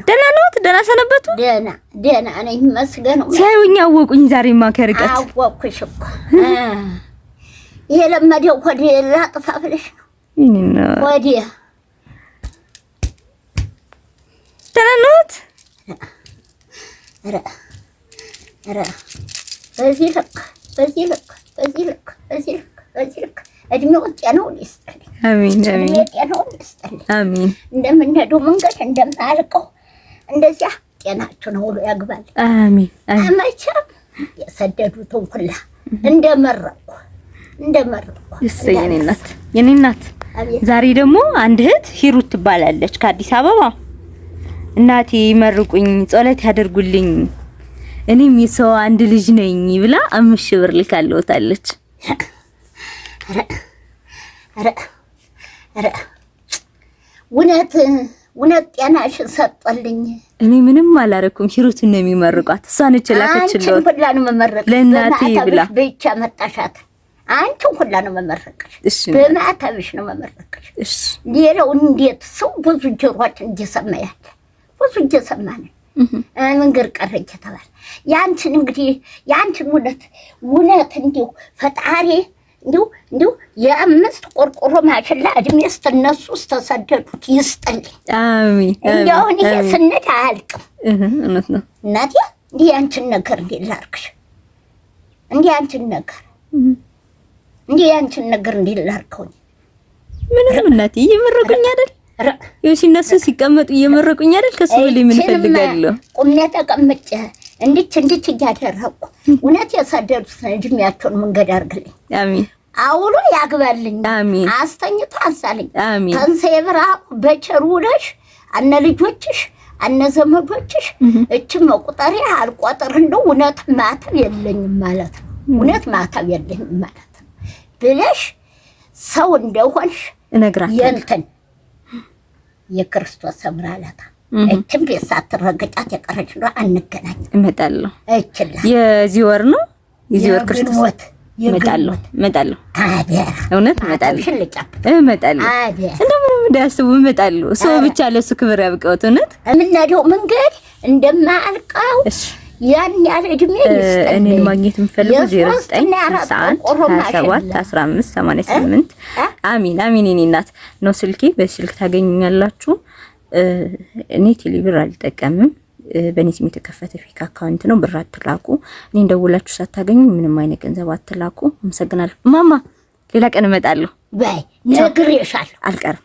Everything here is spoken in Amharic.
ደህና ነዎት? ደህና ሰነበቱ? ደህና ነኝ መስገን። ሳይውኝ አወቁኝ ዛሬማ ከርቀት። አወኩሽ እኮ ይሄ ለመደው ወዲ ላጥፋ ብለሽ ነው ወዲ። ደህና ነዎት? ኧረ በዚህ ልክ እድሜው ጤናውን ይስጥልኝ። አሜን አሜን። ጤናውን ይስጥልኝ። አሜን። እንደምንሄደው መንገድ እንደማልቀው እንደዚያ ጤናችሁ ነው ሁሉ ያግባል። አሜን አሜን። መቼም የሰደዱትን ሁላ እንደመረቁ የኔ እናት ዛሬ ደግሞ አንድ እህት ሂሩት ትባላለች ከአዲስ አበባ። እናቴ ይመርቁኝ ጸሎት ያደርጉልኝ እኔም የሰው አንድ ልጅ ነኝ ብላ 5,000 ብር ልካለውታለች። ኧረ እውነት ጤናሽን ሰጠልኝ። እኔ ምንም አላረኩም። ሂሩት ነው የሚመርቋት። እሷ ነች ላከችለው ለእናቴ ብላ ብቻ መጣሻት። አንቺን ሁላ ነው መመረቅሽ። በማታብሽ ነው መመረቅሽ። እሺ ሌላው እንዴት ሰው ብዙ ጆሮአችን እየሰማ ያለ ብዙ እየሰማን መንገር ቀረች ተባለ። ያንቺን እንግዲህ ያንቺን እውነት እንዲሁ ፈጣሪ እንዲሁ የ5 ቆርቆሮ ማሽላ እድሜ ስተነሱ ተሰደዱት ይስጥልኝ። አሜን። እንደው ይሄ ስንት አያልቅም። እውነት ነው እናቴ። እንዲህ ያንቺን ነገር እንዴት ላድርግሽ? እንዲህ ያንቺን ነገር እንዴት ላድርገው? ምንም እናቴ እየመረቁኝ አይደል? ሲነሱ ሲቀመጡ እየመረቁኝ አይደል? ከሱ በላይ ምን ፈልጋለሁ? ቁሜ ተቀምጬ እንድች እያደረኩ እውነት የሰደዱት እድሜያቸውን መንገድ አድርግልኝ። አሜን። አውሎ ያግባልኝ። አሜን። አስተኝቶ አንሳልኝ። አሜን። ተንሰብራ በቸሩ ነሽ አነ ልጆችሽ አነ ዘመዶችሽ እችም መቁጠሪያ አልቆጥር እንደው እውነት ማተብ የለኝም ማለት ነው። እውነት ማተብ የለኝም ማለት ነው ብለሽ ሰው እንደሆንሽ እነግራታለሁ። የክርስቶስ ሰምራለታ እችም ቤት ሳትረገጫት የቀረች ነው። አንገናኝ። እመጣለሁ። እችላ የዚህ ወር ነው የዚህ ወር ክርስቶስ እመጣለሁ። አዲያ እውነት እመጣለሁ። እንደምንም እንዳያስቡ እመጣለሁ። ሰው ብቻ ለሱ ክብር ያብቀውት። እውነት የምንሄደው መንገድ እንደማልቀው ያን ያለ እድሜ ይስጥልኝ። እኔን ማግኘት የምፈልገው 09971588 አሚን አሚን። እኔ እናት ነው ስልኬ። በስልክ ታገኙኛላችሁ። እኔ ቴሌብር አልጠቀምም። በኔ ስም የተከፈተ ፌክ አካውንት ነው። ብር አትላኩ። እኔ እንደውላችሁ ሳታገኙ ምንም አይነት ገንዘብ አትላኩ። አመሰግናለሁ። ማማ ሌላ ቀን እመጣለሁ። በይ ነግሬሻለሁ። አልቀርም።